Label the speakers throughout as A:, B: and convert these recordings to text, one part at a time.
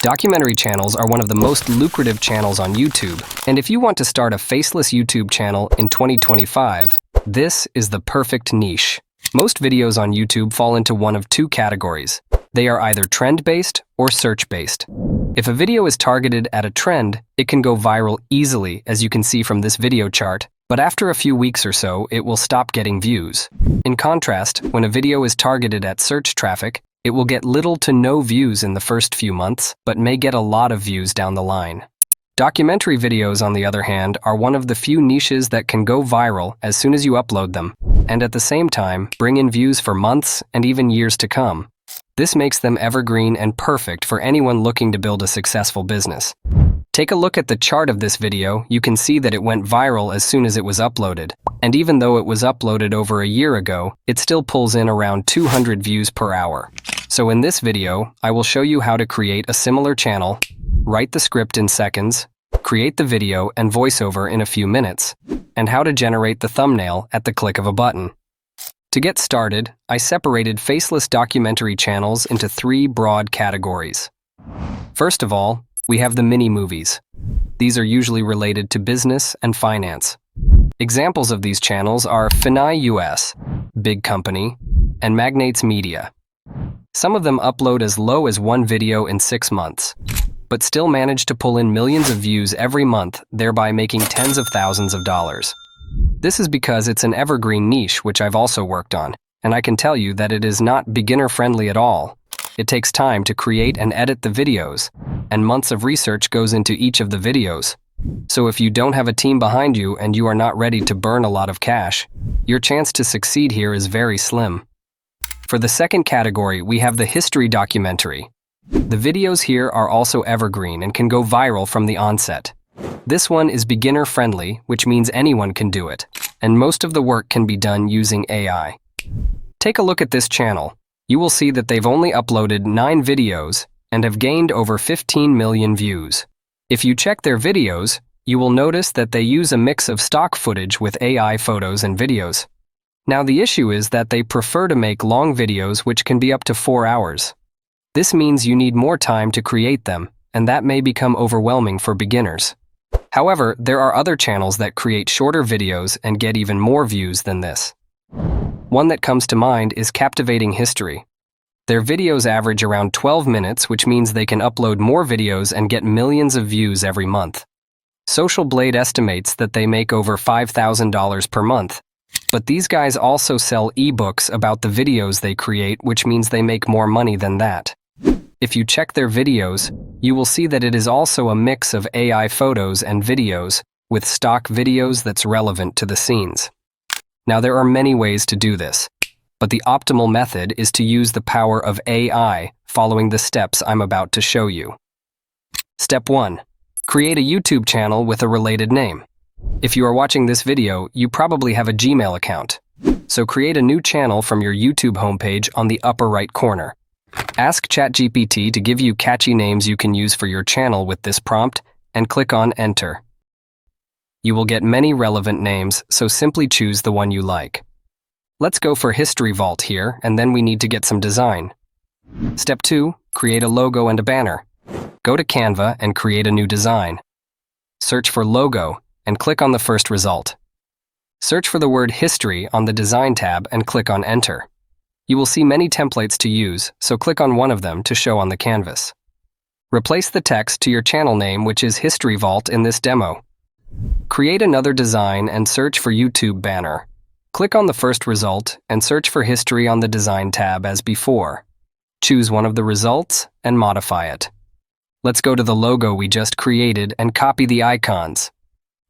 A: Documentary channels are one of the most lucrative channels on YouTube, and if you want to start a faceless YouTube channel in 2025, this is the perfect niche. Most videos on YouTube fall into one of two categories. They are either trend-based or search-based. If a video is targeted at a trend, it can go viral easily, as you can see from this video chart, but after a few weeks or so, it will stop getting views. In contrast, when a video is targeted at search traffic, it will get little to no views in the first few months, but may get a lot of views down the line. Documentary videos, on the other hand, are one of the few niches that can go viral as soon as you upload them, and at the same time, bring in views for months and even years to come. This makes them evergreen and perfect for anyone looking to build a successful business. Take a look at the chart of this video. You can see that it went viral as soon as it was uploaded. And even though it was uploaded over a year ago, it still pulls in around 200 views per hour. So in this video, I will show you how to create a similar channel, write the script in seconds, create the video and voiceover in a few minutes, and how to generate the thumbnail at the click of a button. To get started, I separated faceless documentary channels into three broad categories. First of all, we have the mini-movies. These are usually related to business and finance. Examples of these channels are Finai US, Big Company, and Magnates Media. Some of them upload as low as one video in 6 months, but still manage to pull in millions of views every month, thereby making tens of thousands of dollars. This is because it's an evergreen niche, which I've also worked on, and I can tell you that it is not beginner-friendly at all. It takes time to create and edit the videos, and months of research goes into each of the videos. So if you don't have a team behind you and you are not ready to burn a lot of cash, your chance to succeed here is very slim. For the second category, we have the history documentary. The videos here are also evergreen and can go viral from the onset. This one is beginner-friendly, which means anyone can do it, and most of the work can be done using AI. Take a look at this channel. You will see that they've only uploaded 9 videos and have gained over 15 million views. If you check their videos, you will notice that they use a mix of stock footage with AI photos and videos. Now the issue is that they prefer to make long videos which can be up to 4 hours. This means you need more time to create them, and that may become overwhelming for beginners. However, there are other channels that create shorter videos and get even more views than this. One that comes to mind is Captivating History. Their videos average around 12 minutes, which means they can upload more videos and get millions of views every month. Social Blade estimates that they make over $5,000 per month. But these guys also sell ebooks about the videos they create, which means they make more money than that. If you check their videos, you will see that it is also a mix of AI photos and videos with stock videos that's relevant to the scenes. Now there are many ways to do this, but the optimal method is to use the power of AI following the steps I'm about to show you. Step 1. Create a YouTube channel with a related name. If you are watching this video, you probably have a Gmail account. So create a new channel from your YouTube homepage on the upper right corner. Ask ChatGPT to give you catchy names you can use for your channel with this prompt, and click on Enter. You will get many relevant names, so simply choose the one you like. Let's go for History Vault here, and then we need to get some design. Step 2. Create a logo and a banner. Go to Canva and create a new design. Search for logo and click on the first result. Search for the word History on the Design tab and click on Enter. You will see many templates to use, so click on one of them to show on the canvas. Replace the text to your channel name, which is History Vault in this demo. Create another design and search for YouTube banner. Click on the first result and search for History on the Design tab as before. Choose one of the results and modify it. Let's go to the logo we just created and copy the icons.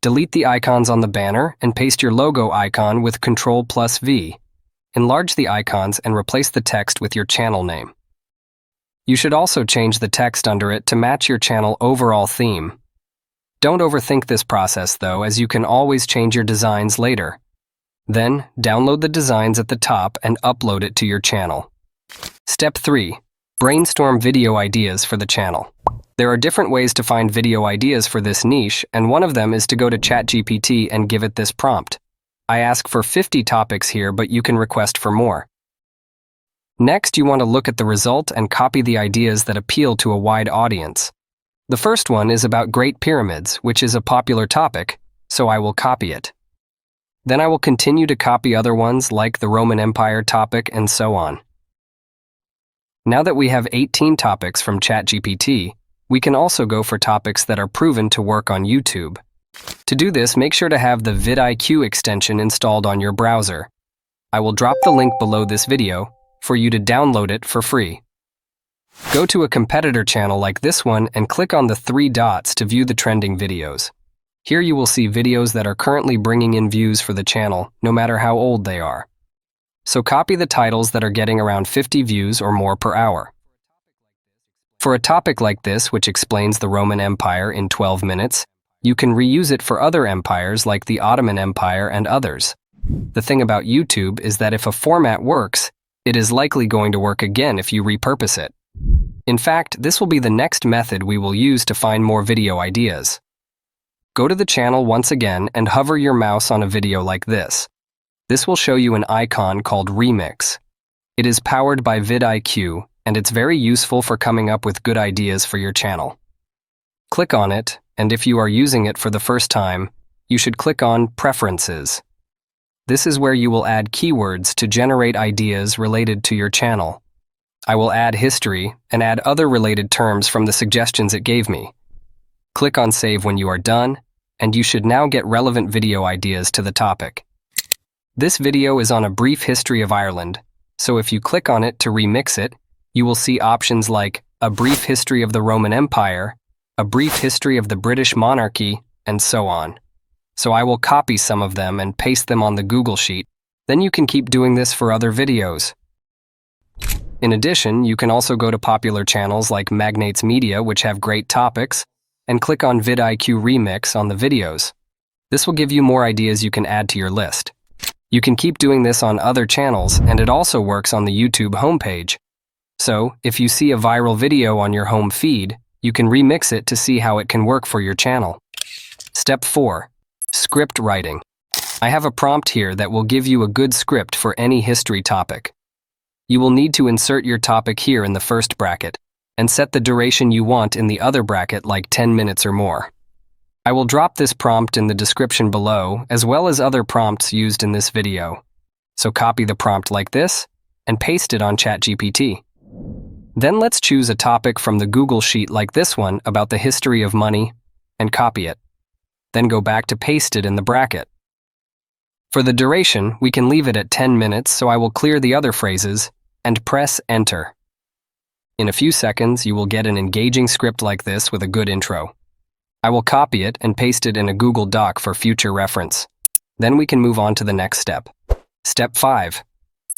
A: Delete the icons on the banner and paste your logo icon with Ctrl+V. Enlarge the icons and replace the text with your channel name. You should also change the text under it to match your channel overall theme. Don't overthink this process though, as you can always change your designs later. Then, download the designs at the top and upload it to your channel. Step 3. Brainstorm video ideas for the channel. There are different ways to find video ideas for this niche, and one of them is to go to ChatGPT and give it this prompt. I ask for 50 topics here, but you can request for more. Next, you want to look at the result and copy the ideas that appeal to a wide audience. The first one is about Great Pyramids, which is a popular topic, so I will copy it. Then I will continue to copy other ones like the Roman Empire topic and so on. Now that we have 18 topics from ChatGPT, we can also go for topics that are proven to work on YouTube. To do this, make sure to have the vidIQ extension installed on your browser. I will drop the link below this video for you to download it for free. Go to a competitor channel like this one and click on the 3 dots to view the trending videos. Here you will see videos that are currently bringing in views for the channel, no matter how old they are. So copy the titles that are getting around 50 views or more per hour. For a topic like this, which explains the Roman Empire in 12 minutes, you can reuse it for other empires like the Ottoman Empire and others. The thing about YouTube is that if a format works, it is likely going to work again if you repurpose it. In fact, this will be the next method we will use to find more video ideas. Go to the channel once again and hover your mouse on a video like this. This will show you an icon called Remix. It is powered by vidIQ, and it's very useful for coming up with good ideas for your channel. Click on it, and if you are using it for the first time, you should click on Preferences. This is where you will add keywords to generate ideas related to your channel. I will add history and add other related terms from the suggestions it gave me. Click on Save when you are done, and you should now get relevant video ideas to the topic. This video is on a brief history of Ireland, so if you click on it to remix it, you will see options like a brief history of the Roman Empire, a brief history of the British monarchy, and so on. So I will copy some of them and paste them on the Google Sheet. Then you can keep doing this for other videos. In addition, you can also go to popular channels like Magnates Media, which have great topics, and click on vidIQ Remix on the videos. This will give you more ideas you can add to your list. You can keep doing this on other channels, and it also works on the YouTube homepage. So, if you see a viral video on your home feed, you can remix it to see how it can work for your channel. Step 4. Script writing. I have a prompt here that will give you a good script for any history topic. You will need to insert your topic here in the first bracket, and set the duration you want in the other bracket like 10 minutes or more. I will drop this prompt in the description below, as well as other prompts used in this video. So copy the prompt like this, and paste it on ChatGPT. Then let's choose a topic from the Google Sheet like this one about the history of money, and copy it. Then go back to paste it in the bracket. For the duration, we can leave it at 10 minutes, so I will clear the other phrases, and press Enter. In a few seconds, you will get an engaging script like this with a good intro. I will copy it and paste it in a Google Doc for future reference. Then we can move on to the next step. Step 5.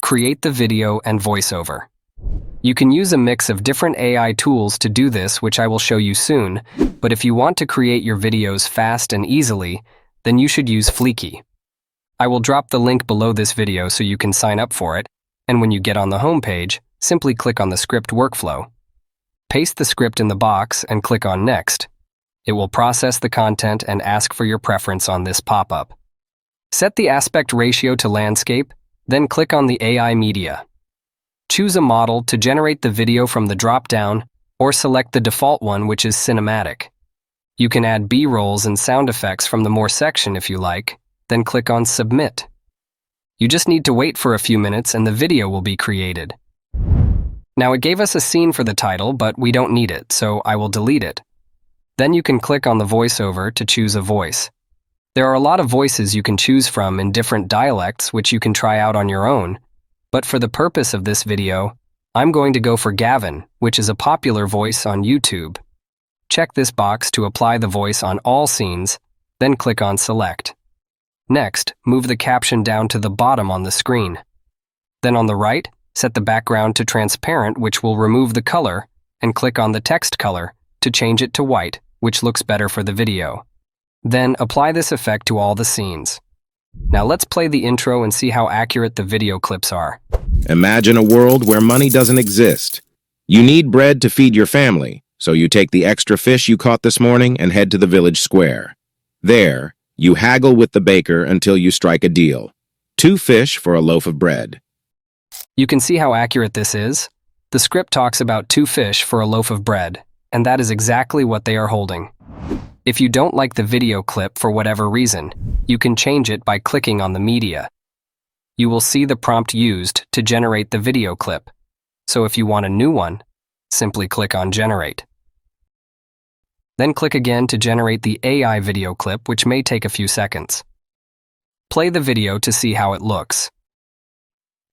A: Create the video and voiceover. You can use a mix of different AI tools to do this, which I will show you soon, but if you want to create your videos fast and easily, then you should use Fliki. I will drop the link below this video so you can sign up for it, and when you get on the home page, simply click on the script workflow. Paste the script in the box and click on Next. It will process the content and ask for your preference on this pop-up. Set the aspect ratio to landscape, then click on the AI media. Choose a model to generate the video from the drop-down, or select the default one, which is cinematic. You can add B-rolls and sound effects from the More section if you like, then click on Submit. You just need to wait for a few minutes and the video will be created. Now it gave us a scene for the title, but we don't need it, so I will delete it. Then you can click on the voiceover to choose a voice. There are a lot of voices you can choose from in different dialects, which you can try out on your own. But for the purpose of this video, I'm going to go for Gavin, which is a popular voice on YouTube. Check this box to apply the voice on all scenes, then click on Select. Next, move the caption down to the bottom on the screen. Then on the right, set the background to transparent, which will remove the color, and click on the text color to change it to white, which looks better for the video. Then apply this effect to all the scenes. Now let's play the intro and see how accurate the video clips are.
B: Imagine a world where money doesn't exist. You need bread to feed your family, so you take the extra fish you caught this morning and head to the village square. There, you haggle with the baker until you strike a deal. 2 fish for a loaf of bread.
A: You can see how accurate this is. The script talks about 2 fish for a loaf of bread, and that is exactly what they are holding. If you don't like the video clip for whatever reason, you can change it by clicking on the media. You will see the prompt used to generate the video clip. So if you want a new one, simply click on Generate. Then click again to generate the AI video clip, which may take a few seconds. Play the video to see how it looks.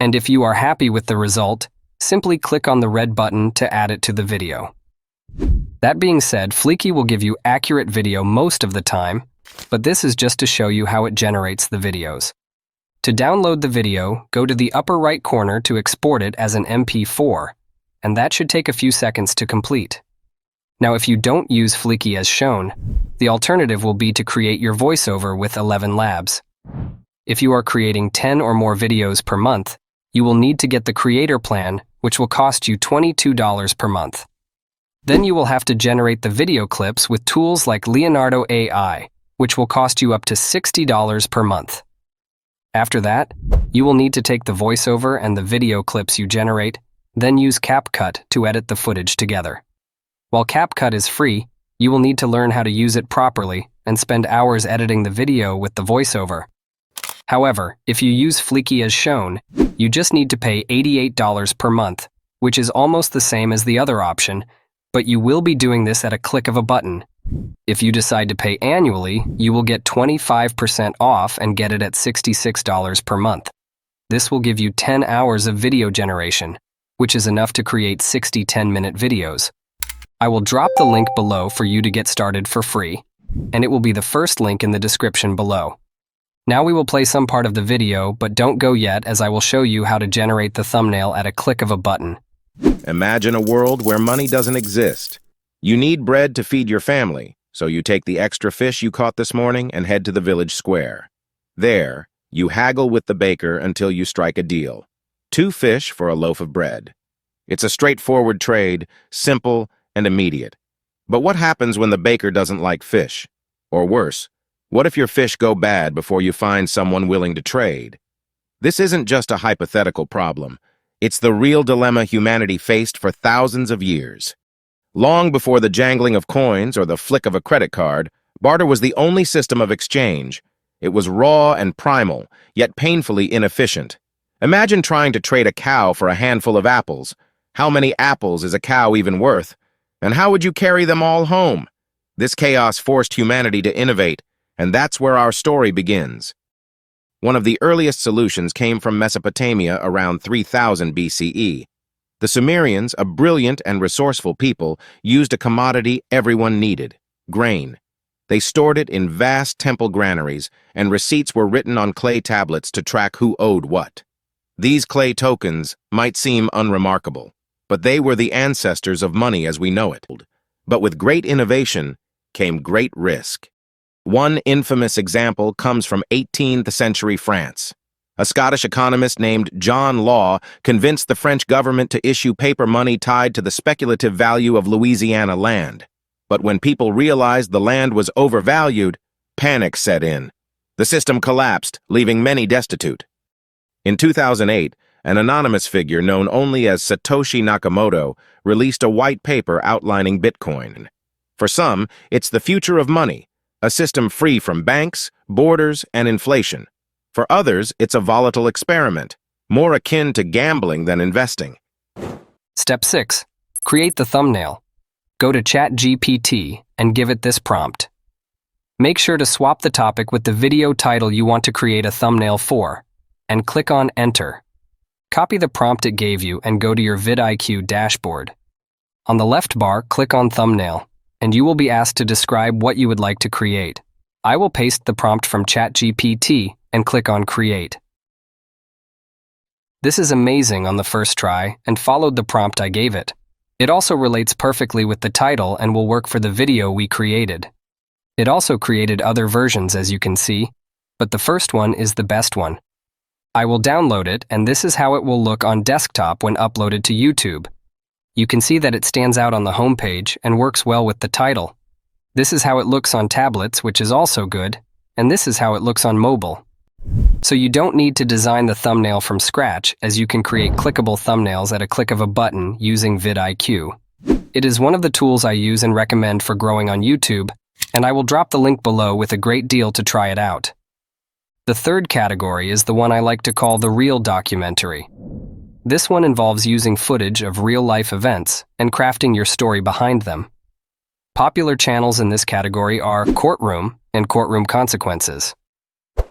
A: And if you are happy with the result, simply click on the red button to add it to the video. That being said, Fliki will give you accurate video most of the time, but this is just to show you how it generates the videos. To download the video, go to the upper right corner to export it as an MP4, and that should take a few seconds to complete. Now, if you don't use Fliki as shown, the alternative will be to create your voiceover with 11 Labs. If you are creating 10 or more videos per month, you will need to get the creator plan, which will cost you $22 per month. Then you will have to generate the video clips with tools like Leonardo AI, which will cost you up to $60 per month. After that, you will need to take the voiceover and the video clips you generate, then use CapCut to edit the footage together. While CapCut is free, you will need to learn how to use it properly and spend hours editing the video with the voiceover. However, if you use Fliki as shown, you just need to pay $88 per month, which is almost the same as the other option, but you will be doing this at a click of a button. If you decide to pay annually, you will get 25% off and get it at $66 per month. This will give you 10 hours of video generation, which is enough to create 60 10-minute videos. I will drop the link below for you to get started for free, and it will be the first link in the description below. Now we will play some part of the video, but don't go yet as I will show you how to generate the thumbnail at a click of a button.
B: Imagine a world where money doesn't exist. You need bread to feed your family, so you take the extra fish you caught this morning and head to the village square. There, you haggle with the baker until you strike a deal. 2 fish for a loaf of bread. It's a straightforward trade, simple and immediate. But what happens when the baker doesn't like fish? Or worse, what if your fish go bad before you find someone willing to trade? This isn't just a hypothetical problem. It's the real dilemma humanity faced for thousands of years. Long before the jangling of coins or the flick of a credit card, barter was the only system of exchange. It was raw and primal, yet painfully inefficient. Imagine trying to trade a cow for a handful of apples. How many apples is a cow even worth? And how would you carry them all home? This chaos forced humanity to innovate, and that's where our story begins. One of the earliest solutions came from Mesopotamia around 3000 BCE. The Sumerians, a brilliant and resourceful people, used a commodity everyone needed: grain. They stored it in vast temple granaries, and receipts were written on clay tablets to track who owed what. These clay tokens might seem unremarkable, but they were the ancestors of money as we know it. But with great innovation came great risk. One infamous example comes from 18th century France. A Scottish economist named John Law convinced the French government to issue paper money tied to the speculative value of Louisiana land. But when people realized the land was overvalued, panic set in. The system collapsed, leaving many destitute. In 2008, an anonymous figure known only as Satoshi Nakamoto released a white paper outlining Bitcoin. For some, it's the future of money, a system free from banks, borders, and inflation. For others, it's a volatile experiment, more akin to gambling than investing.
A: Step 6. Create the thumbnail. Go to ChatGPT and give it this prompt. Make sure to swap the topic with the video title you want to create a thumbnail for, and click on Enter. Copy the prompt it gave you and go to your vidIQ dashboard. On the left bar, click on Thumbnail, and you will be asked to describe what you would like to create. I will paste the prompt from ChatGPT and click on Create. This is amazing on the first try and followed the prompt I gave it. It also relates perfectly with the title and will work for the video we created. It also created other versions, as you can see, but the first one is the best one. I will download it, and this is how it will look on desktop when uploaded to YouTube. You can see that it stands out on the homepage and works well with the title. This is how it looks on tablets, which is also good, and this is how it looks on mobile. So you don't need to design the thumbnail from scratch, as you can create clickable thumbnails at a click of a button using vidIQ. It is one of the tools I use and recommend for growing on YouTube, and I will drop the link below with a great deal to try it out. The third category is the one I like to call the real documentary. This one involves using footage of real-life events and crafting your story behind them. Popular channels in this category are Courtroom and Courtroom Consequences.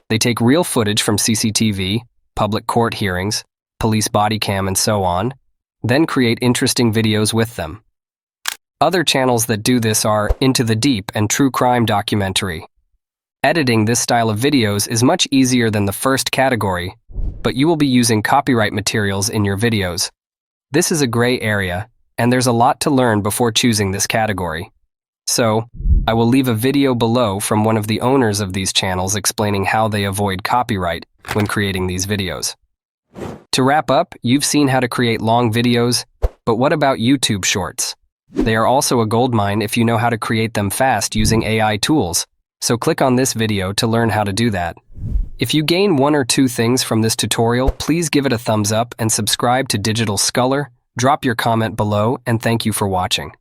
A: They take real footage from CCTV, public court hearings, police body cam, and so on, then create interesting videos with them. Other channels that do this are Into the Deep and True Crime Documentary. Editing this style of videos is much easier than the first category, but you will be using copyright materials in your videos. This is a gray area, and there's a lot to learn before choosing this category. So, I will leave a video below from one of the owners of these channels explaining how they avoid copyright when creating these videos. To wrap up, you've seen how to create long videos, but what about YouTube Shorts? They are also a goldmine if you know how to create them fast using AI tools, so click on this video to learn how to do that. If you gain one or two things from this tutorial, please give it a thumbs up and subscribe to Digital Scholar. Drop your comment below, and thank you for watching.